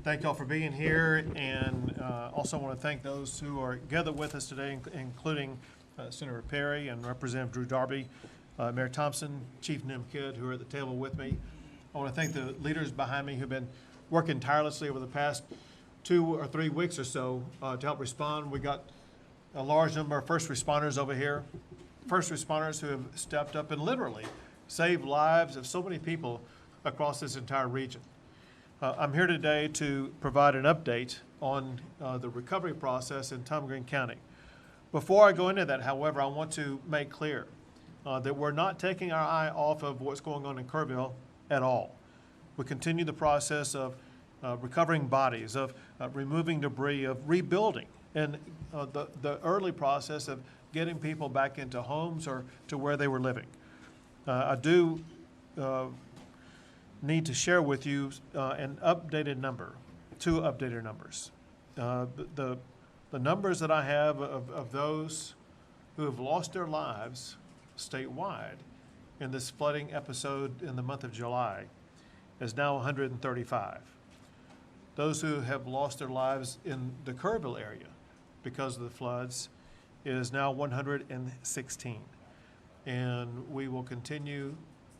Thank y'all for being here, and also want to thank those who are gathered with us today, including Senator Perry and Representative Drew Darby, Mayor Thompson, Chief Nim Kidd, who are at the table with me. I want to thank the leaders behind me who've been working tirelessly over the past 2 or 3 weeks or so to help respond. We got a large number of first responders over here, first responders who have stepped up and literally saved lives of so many people across this entire region. I'm here today to provide an update on the recovery process in Tom Green County. Before I go into that, however, I want to make clear that we're not taking our eye off of what's going on in Kerrville at all. We continue the process of recovering bodies, of removing debris, of rebuilding, and the early process of getting people back into homes or to where they were living. I do need to share with you an updated number, 2 updated numbers. The numbers that I have of those who have lost their lives statewide in this flooding episode in the month of July is now 135. Those who have lost their lives in the Kerrville area because of the floods is now 116. And we will continue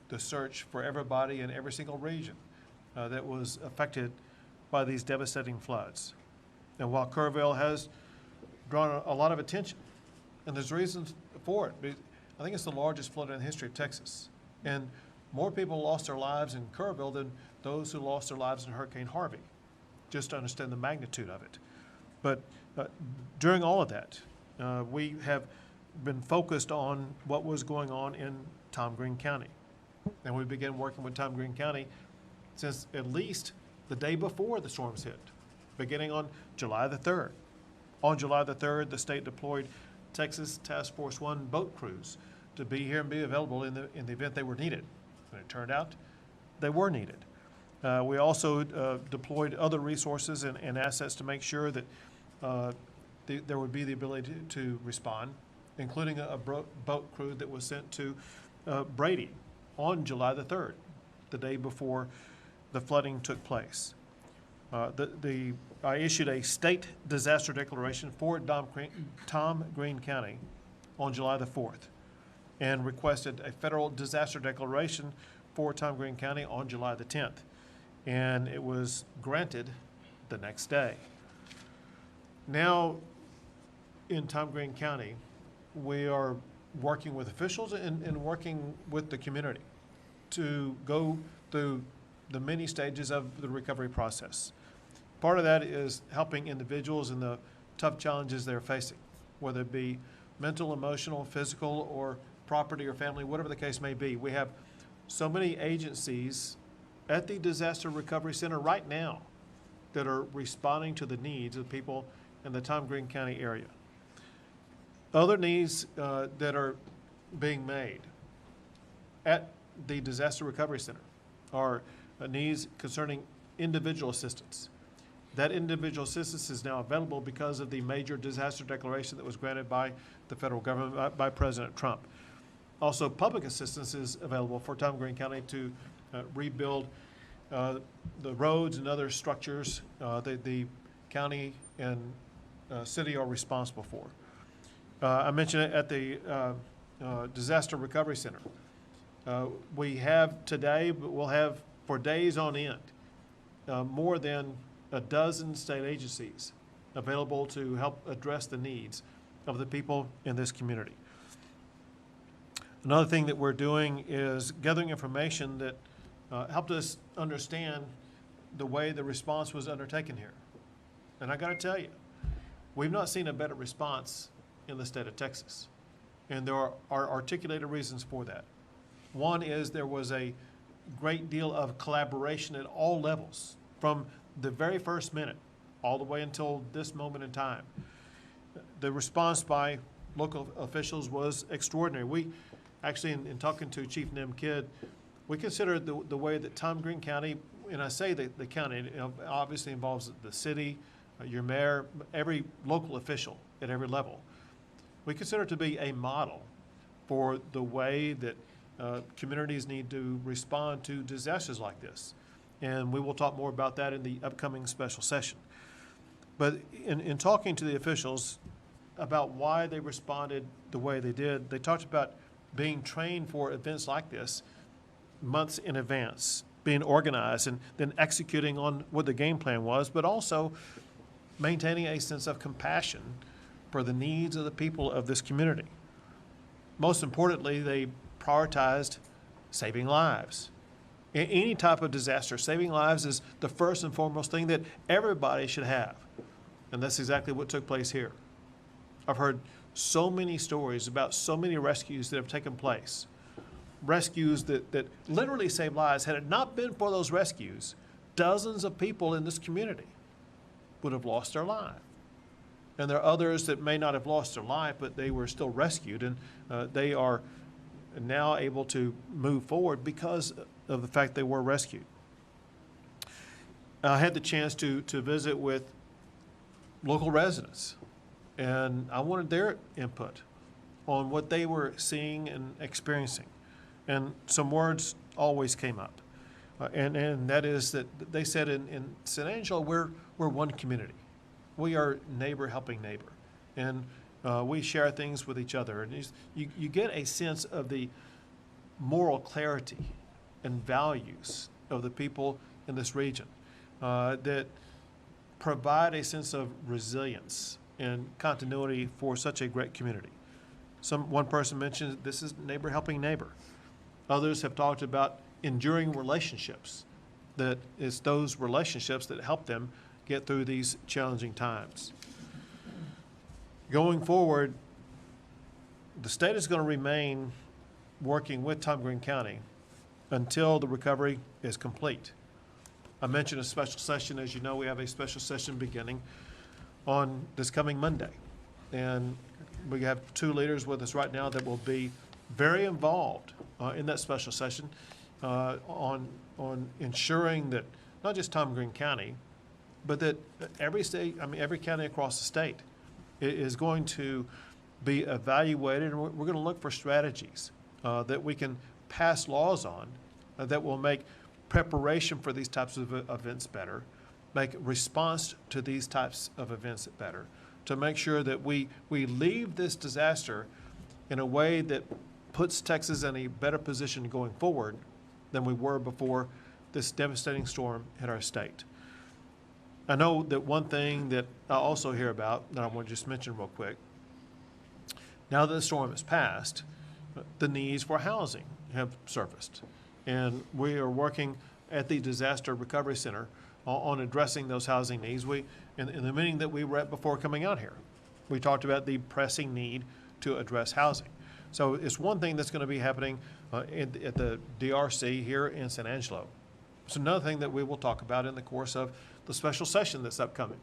the search for everybody in every single region that was affected by these devastating floods. And while Kerrville has drawn a lot of attention, and there's reasons for it, I think it's the largest flood in the history of Texas. And more people lost their lives in Kerrville than those who lost their lives in Hurricane Harvey, just to understand the magnitude of it. But during all of that, we have been focused on what was going on in Tom Green County. And we began working with Tom Green County since at least the day before the storms hit, beginning on July the 3rd. On July the 3rd, the state deployed Texas Task Force 1 boat crews to be here and be available in the event they were needed. And it turned out they were needed. We also deployed other resources and assets to make sure that there would be the ability to respond, including a boat crew that was sent to Brady on July the 3rd, the day before the flooding took place. I issued a state disaster declaration for Tom Green County on July the 4th and requested a federal disaster declaration for Tom Green County on July the 10th. And it was granted the next day. Now, in Tom Green County, we are working with officials and working with the community to go through the many stages of the recovery process. Part of that is helping individuals in the tough challenges they're facing, whether it be mental, emotional, physical, or property or family, whatever the case may be. We have so many agencies at the Disaster Recovery Center right now that are responding to the needs of people in the Tom Green County area. Other needs that are being made at the Disaster Recovery Center are needs concerning individual assistance. That individual assistance is now available because of the major disaster declaration that was granted by the federal government, by President Trump. Also, public assistance is available for Tom Green County to rebuild the roads and other structures that the county and city are responsible for. I mentioned it at the Disaster Recovery Center. We have today, but we'll have for days on end, more than a dozen state agencies available to help address the needs of the people in this community. Another thing that we're doing is gathering information that helped us understand the way the response was undertaken here. And I gotta tell you, we've not seen a better response in the state of Texas. And there are articulated reasons for that. One is there was a great deal of collaboration at all levels, from the very first minute all the way until this moment in time. The response by local officials was extraordinary. We actually, in talking to Chief Nim Kidd, we considered the way that Tom Green County, and I say the county, it obviously involves the city, your mayor, every local official at every level. We consider it to be a model for the way that communities need to respond to disasters like this. And we will talk more about that in the upcoming special session. But in talking to the officials about why they responded the way they did, they talked about being trained for events like this months in advance, being organized and then executing on what the game plan was, but also maintaining a sense of compassion for the needs of the people of this community. Most importantly, they prioritized saving lives. In any type of disaster, saving lives is the first and foremost thing that everybody should have. And that's exactly what took place here. I've heard so many stories about so many rescues that have taken place. Rescues that literally saved lives. Had it not been for those rescues, dozens of people in this community would have lost their life. And there are others that may not have lost their life, but they were still rescued, and they are now able to move forward because of the fact they were rescued. I had the chance to visit with local residents, and I wanted their input on what they were seeing and experiencing. And some words always came up, and that is that they said in San Angelo, we're one community. We are neighbor helping neighbor, and we share things with each other. And you get a sense of the moral clarity and values of the people in this region that provide a sense of resilience and continuity for such a great community. One person mentioned this is neighbor helping neighbor. Others have talked about enduring relationships, that it's those relationships that help them get through these challenging times. Going forward, the state is going to remain working with Tom Green County until the recovery is complete. I mentioned a special session. As you know, we have a special session beginning on this coming Monday. And we have two leaders with us right now that will be very involved in that special session on ensuring that not just Tom Green County, but that every county across the state is going to be evaluated, and we're going to look for strategies that we can pass laws on that will make preparation for these types of events better, make response to these types of events better, to make sure that we leave this disaster in a way that puts Texas in a better position going forward than we were before this devastating storm hit our state. I know that one thing that I also hear about that I want to just mention real quick, now that the storm has passed, the needs for housing have surfaced. And we are working at the Disaster Recovery Center on addressing those housing needs. In the meeting that we were at before coming out here, we talked about the pressing need to address housing. So it's one thing that's going to be happening at the DRC here in San Angelo. It's another thing that we will talk about in the course of the special session that's upcoming.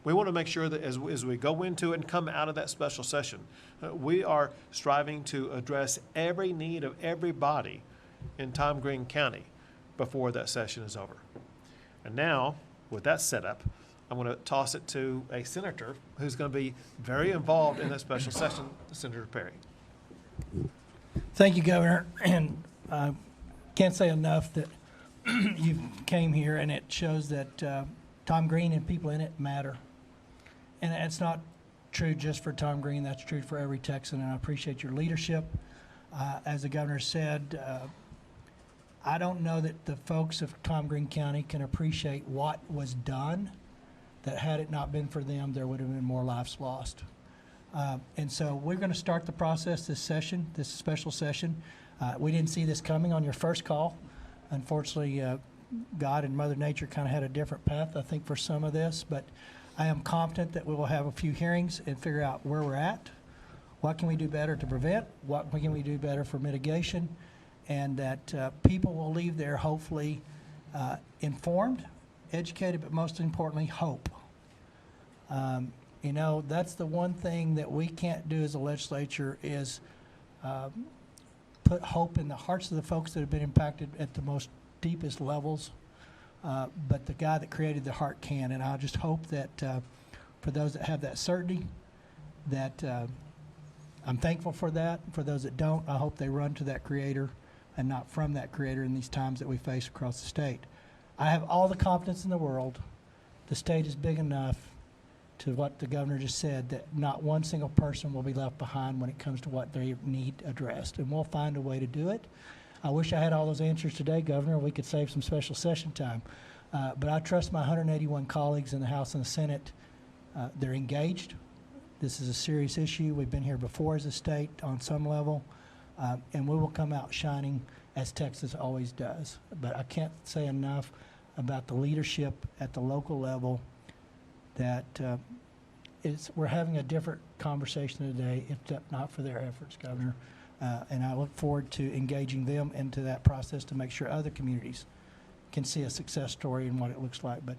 We want to make sure that as we go into it and come out of that special session, we are striving to address every need of everybody in Tom Green County before that session is over. And now, with that set up, I'm going to toss it to a senator who's going to be very involved in that special session, Senator Perry. Thank you, Governor. And can't say enough that you came here, and it shows that Tom Green and people in it matter. And it's not true just for Tom Green, that's true for every Texan, and I appreciate your leadership. As the governor said, I don't know that the folks of Tom Green County can appreciate what was done, that had it not been for them, there would have been more lives lost. And so we're going to start the process this session, this special session. We didn't see this coming on your first call. Unfortunately, God and Mother Nature kind of had a different path, I think, for some of this. But I am confident that we will have a few hearings and figure out where we're at, what can we do better to prevent, what can we do better for mitigation, and that people will leave there hopefully informed, educated, but most importantly, hope. You know, that's the one thing that we can't do as a legislature is put hope in the hearts of the folks that have been impacted at the most deepest levels. But the guy that created the heart can, and I just hope that for those that have that certainty, that I'm thankful for that. For those that don't, I hope they run to that creator and not from that creator in these times that we face across the state. I have all the confidence in the world. The state is big enough to what the governor just said, that not one single person will be left behind when it comes to what they need addressed. And we'll find a way to do it. I wish I had all those answers today, Governor. We could save some special session time. But I trust my 181 colleagues in the House and the Senate. They're engaged. This is a serious issue. We've been here before as a state on some level. And we will come out shining as Texas always does. But I can't say enough about the leadership at the local level that we're having a different conversation today, if not for their efforts, Governor. And I look forward to engaging them into that process to make sure other communities can see a success story and what it looks like. But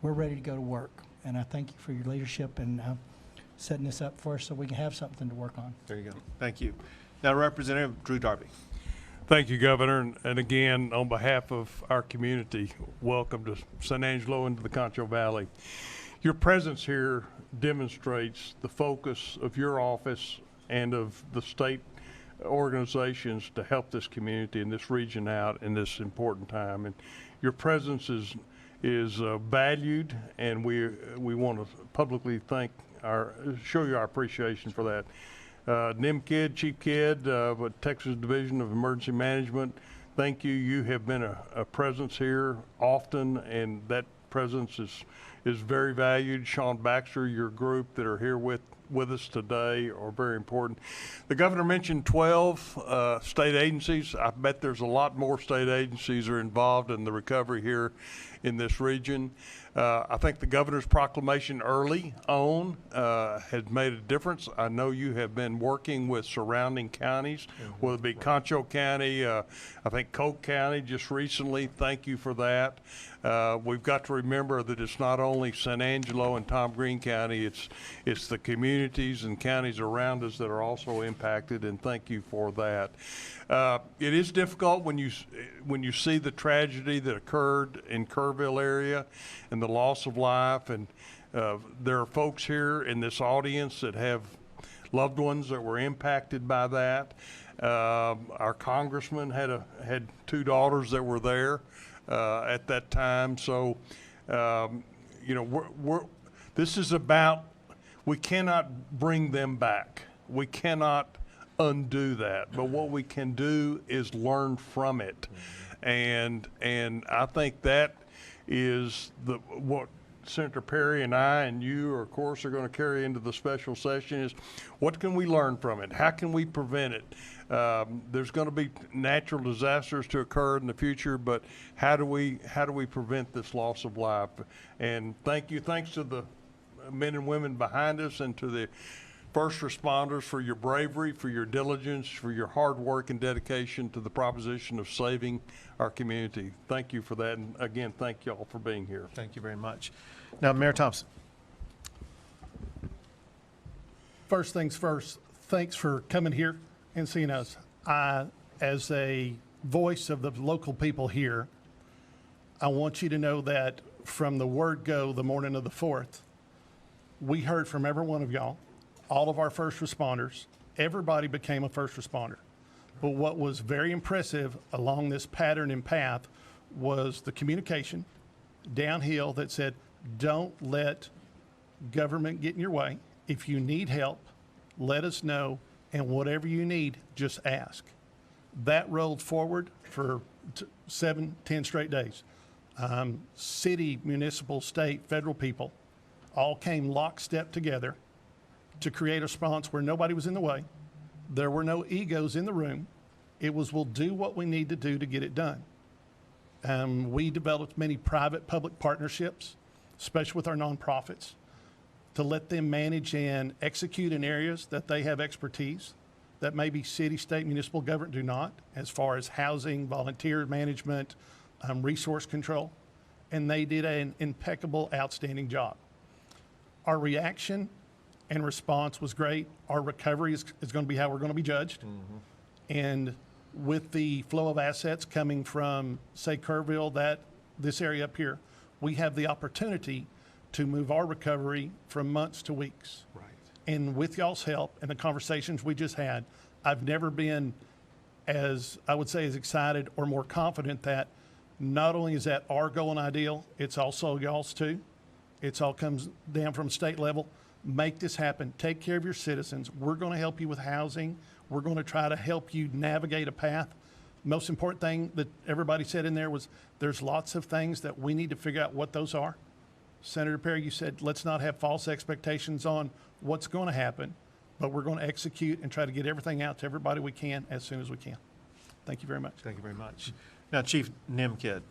we're ready to go to work. And I thank you for your leadership and setting this up for us so we can have something to work on. There you go. Thank you. Now, Representative Drew Darby. Thank you, Governor. And again, on behalf of our community, welcome to San Angelo and to the Concho Valley. Your presence here demonstrates the focus of your office and of the state organizations to help this community and this region out in this important time. And your presence is valued, and we want to publicly show you our appreciation for that. NIM Chief Kidd, Texas Division of Emergency Management, thank you. You have been a presence here often, and that presence is very valued. Sean Baxter, your group that are here with us today are very important. The governor mentioned 12 state agencies. I bet there's a lot more state agencies are involved in the recovery here in this region. I think the governor's proclamation early on has made a difference. I know you have been working with surrounding counties, whether it be Concho County, I think Coke County just recently. Thank you for that. We've got to remember that it's not only San Angelo and Tom Green County, it's the communities and counties around us that are also impacted, and thank you for that. It is difficult when you see the tragedy that occurred in Kerrville area and the loss of life, and there are folks here in this audience that have loved ones that were impacted by that. Our congressman had two daughters that were there at that time. So, you know, this is about, we cannot bring them back. We cannot undo that, but what we can do is learn from it. And I think that is what Senator Perry and I and you, of course, are going to carry into the special session is what can we learn from it? How can we prevent it? There's going to be natural disasters to occur in the future, but how do we prevent this loss of life? And thanks to the men and women behind us and to the first responders for your bravery, for your diligence, for your hard work and dedication to the proposition of saving our community. Thank you for that. And again, thank you all for being here. Thank you very much. Now, Mayor Thompson. First things first, thanks for coming here and seeing us. As a voice of the local people here, I want you to know that from the word go the morning of the 4th, we heard from every one of y'all, all of our first responders. Everybody became a first responder. But what was very impressive along this pattern and path was the communication downhill that said, don't let government get in your way. If you need help, let us know, and whatever you need, just ask. That rolled forward for 7-10 straight days. City, municipal, state, federal people all came lockstep together to create a response where nobody was in the way. There were no egos in the room. It was, we'll do what we need to do to get it done. We developed many private-public partnerships, especially with our nonprofits, to let them manage and execute in areas that they have expertise that maybe city, state, municipal government do not, as far as housing, volunteer management, resource control. And they did an impeccable, outstanding job. Our reaction and response was great. Our recovery is going to be how we're going to be judged. Mm-hmm. And with the flow of assets coming from, say, Kerrville, this area up here, we have the opportunity to move our recovery from months to weeks. Right. And with y'all's help and the conversations we just had, I've never been as, I would say, as excited or more confident that Not only is that our goal and ideal, it's also y'all's too. It's all comes down from state level. Make this happen. Take care of your citizens. We're going to help you with housing. We're going to try to help you navigate a path. Most important thing that everybody said in there was there's lots of things that we need to figure out what those are. Senator Perry, you said let's not have false expectations on what's going to happen, but we're going to execute and try to get everything out to everybody we can as soon as we can. Thank you very much. Thank you very much. Now, Chief Nimkid.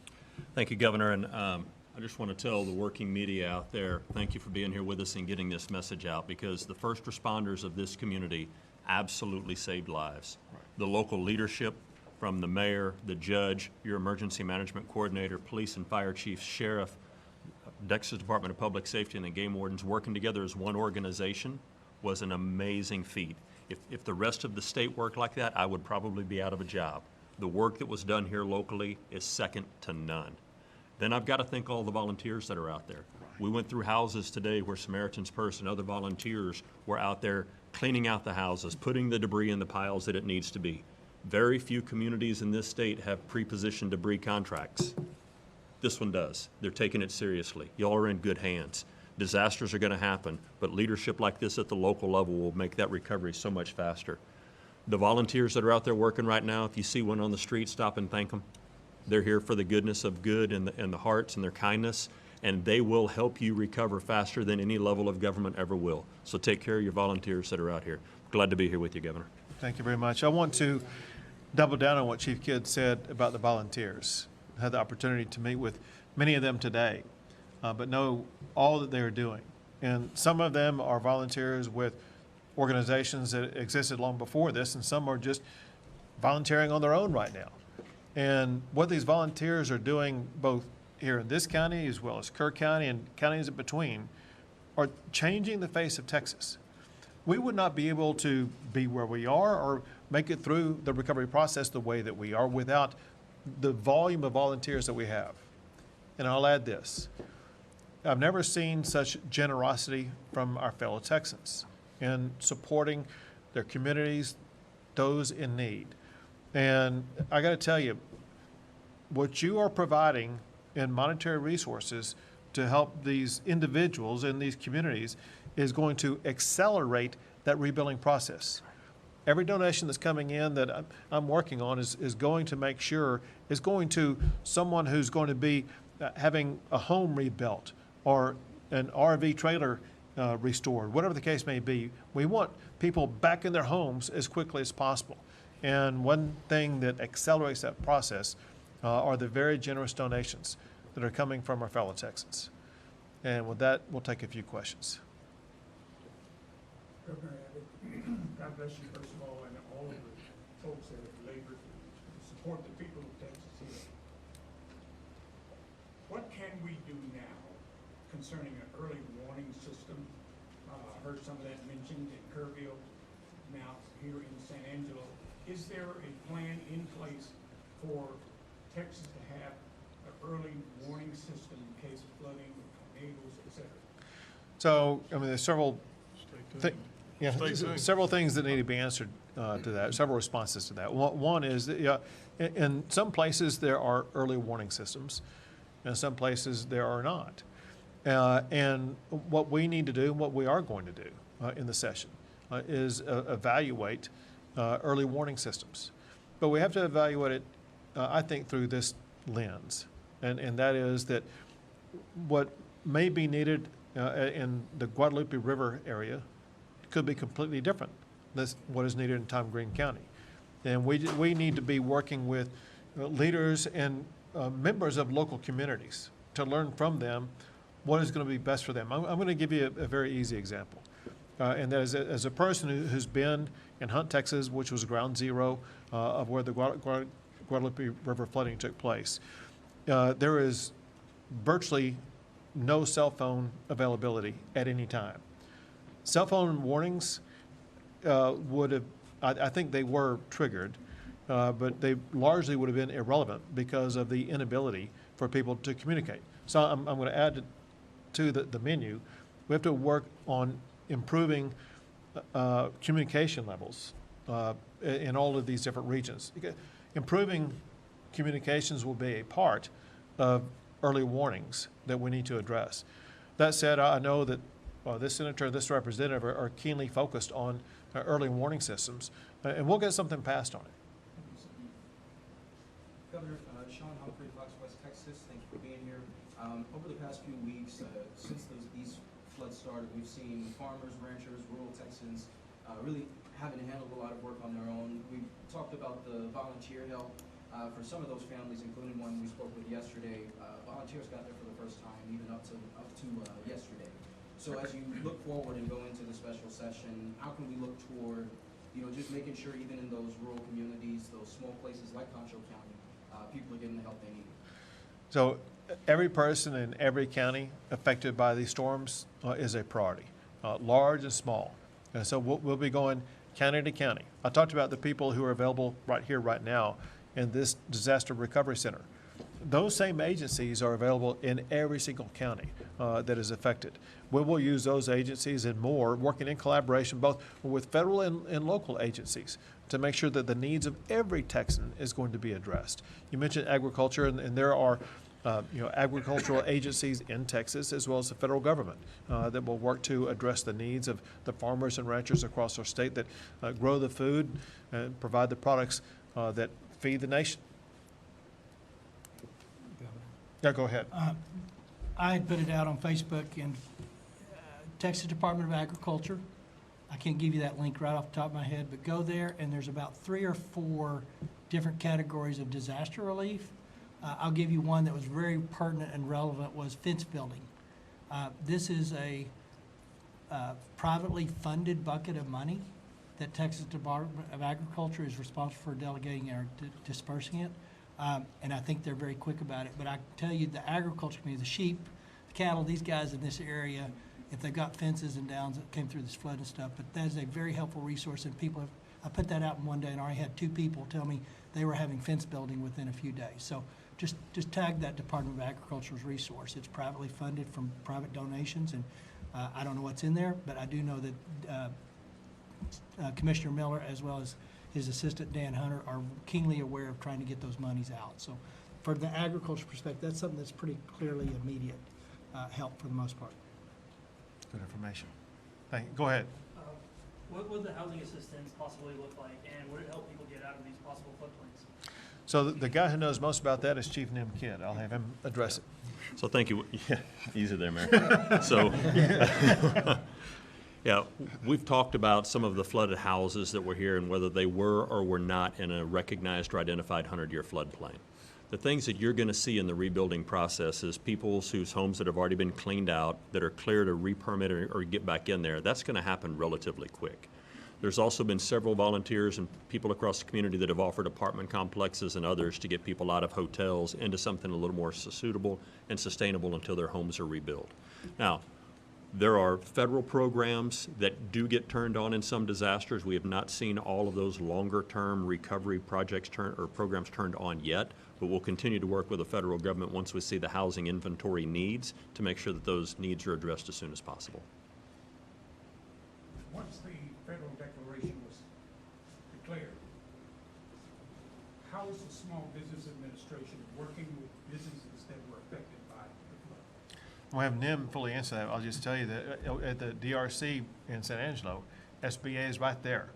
Thank you, Governor, and I just want to tell the working media out there, thank you for being here with us and getting this message out, because the first responders of this community absolutely saved lives. Right. The local leadership, from the mayor, the judge, your emergency management coordinator, police and fire chief, sheriff, Texas Department of Public Safety, and the Game Wardens working together as one organization was an amazing feat. If the rest of the state worked like that, I would probably be out of a job. The work that was done here locally is second to none. Then I've got to thank all the volunteers that are out there. We went through houses today where Samaritan's Purse and other volunteers were out there cleaning out the houses, putting the debris in the piles that it needs to be. Very few communities in this state have pre-positioned debris contracts. This one does. They're taking it seriously. Y'all are in good hands. Disasters are going to happen, but leadership like this at the local level will make that recovery so much faster. The volunteers that are out there working right now, if you see one on the street, stop and thank them. They're here for the goodness of good and the hearts and their kindness, and they will help you recover faster than any level of government ever will. So take care of your volunteers that are out here. Glad to be here with you, Governor. Thank you very much. I want to double down on what Chief Kidd said about the volunteers. I had the opportunity to meet with many of them today, but know all that they are doing. And some of them are volunteers with organizations that existed long before this, and some are just volunteering on their own right now. And what these volunteers are doing, both here in this county as well as Kerr County and counties in between, are changing the face of Texas. We would not be able to be where we are or make it through the recovery process the way that we are without the volume of volunteers that we have. And I'll add this. I've never seen such generosity from our fellow Texans in supporting their communities, those in need. And I got to tell you, what you are providing in monetary resources to help these individuals in these communities is going to accelerate that rebuilding process. Every donation that's coming in that I'm working on is going to make sure, is going to someone who's going to be having a home rebuilt or an RV trailer restored, whatever the case may be. We want people back in their homes as quickly as possible. And one thing that accelerates that process are the very generous donations that are coming from our fellow Texans. And with that, we'll take a few questions. Governor Abbott, God bless you first of all, and all of the folks that have labored to support the people of Texas here. What can we do now concerning an early warning system? I heard some of that mentioned in Kerrville, now here in San Angelo. Is there a plan in place for Texas to have an early warning system in case of flooding, tornadoes, et cetera? So, I mean, there's several things that need to be answered to that, several responses to that. One is that, in some places there are early warning systems, in some places there are not. And what we need to do, what we are going to do in the session, is evaluate early warning systems. But we have to evaluate it, I think, through this lens. And that is that what may be needed in the Guadalupe River area could be completely different than what is needed in Tom Green County. And we need to be working with leaders and members of local communities to learn from them what is going to be best for them. I'm going to give you a very easy example. And that is, as a person who's been in Hunt, Texas, which was ground zero of where the Guadalupe River flooding took place, there is virtually no cell phone availability at any time. Cell phone warnings would have, I think they were triggered, but they largely would have been irrelevant because of the inability for people to communicate. So I'm going to add to the menu. We have to work on improving communication levels in all of these different regions. Improving communications will be a part, of early warnings that we need to address. That said, I know that this senator, this representative are keenly focused on early warning systems, and we'll get something passed on it. Governor, Sean Humphrey, Fox West, Texas, thank you for being here. Over the past few weeks, since these floods started, we've seen farmers, ranchers, rural Texans really having to handle a lot of work on their own. We've talked about the volunteer help for some of those families, including one we spoke with yesterday. Volunteers got there for the first time, even up to yesterday. So as you look forward and go into the special session, how can we look toward, just making sure even in those rural communities, those small places like Concho County, people are getting the help they need? So every person in every county affected by these storms is a priority, large and small. And so we'll be going county to county. I talked about the people who are available right here, right now in this disaster recovery center. Those same agencies are available in every single county that is affected. We will use those agencies and more, working in collaboration both with federal and local agencies to make sure that the needs of every Texan is going to be addressed. You mentioned agriculture, and there are agricultural agencies in Texas as well as the federal government that will work to address the needs of the farmers and ranchers across our state that grow the food and provide the products that feed the nation. Yeah, go ahead. I had put it out on Facebook and Texas Department of Agriculture. I can't give you that link right off the top of my head, but go there and there's about 3 or 4 different categories of disaster relief. I'll give you one that was very pertinent and relevant was fence building. This is a privately funded bucket of money that Texas Department of Agriculture is responsible for delegating or dispersing it. And I think they're very quick about it. But I can tell you the agriculture community, the sheep, the cattle, these guys in this area, if they've got fences and downs that came through this flood and stuff, but that is a very helpful resource. And people have, I put that out in one day and I already had 2 people tell me they were having fence building within a few days. So just tag that Department of Agriculture's resource. It's privately funded from private donations, and I don't know what's in there, but I do know that Commissioner Miller, as well as his assistant Dan Hunter, are keenly aware of trying to get those monies out. So for the agriculture perspective, that's something that's pretty clearly immediate help for the most part. Good information. Thank you. Go ahead. What would the housing assistance possibly look like, and would it help people get out of these possible floodplains? So the guy who knows most about that is Chief Nim Kidd. I'll have him address it. So thank you. Yeah, easy there, Mayor. So, yeah, we've talked about some of the flooded houses that were here and whether they were or were not in a recognized or identified 100-year floodplain. The things that you're going to see in the rebuilding process is people whose homes that have already been cleaned out, that are clear to re-permit or get back in there. That's going to happen relatively quick. There's also been several volunteers and people across the community that have offered apartment complexes and others to get people out of hotels into something a little more suitable and sustainable until their homes are rebuilt. Now, there are federal programs that do get turned on in some disasters. We have not seen all of those longer-term recovery projects programs turned on yet, but we'll continue to work with the federal government once we see the housing inventory needs to make sure that those needs are addressed as soon as possible. Once the federal declaration was declared, how is the Small Business Administration working with businesses that were affected by the flood? We'll have Nim fully answer that. I'll just tell you that at the DRC in San Angelo, SBA is right there.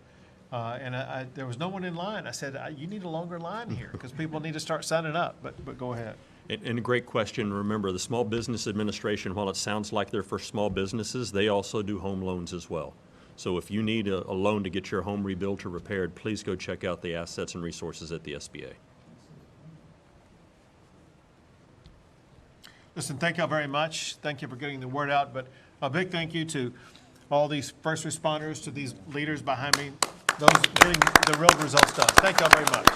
And there was no one in line. I said, you need a longer line here because people need to start signing up, but go ahead. And a great question. Remember, the Small Business Administration, while it sounds like they're for small businesses, they also do home loans as well. So if you need a loan to get your home rebuilt or repaired, please go check out the assets and resources at the SBA. Listen, thank y'all very much. Thank you for getting the word out, but a big thank you to all these first responders, to these leaders behind me, those getting the real results done. Thank y'all very much.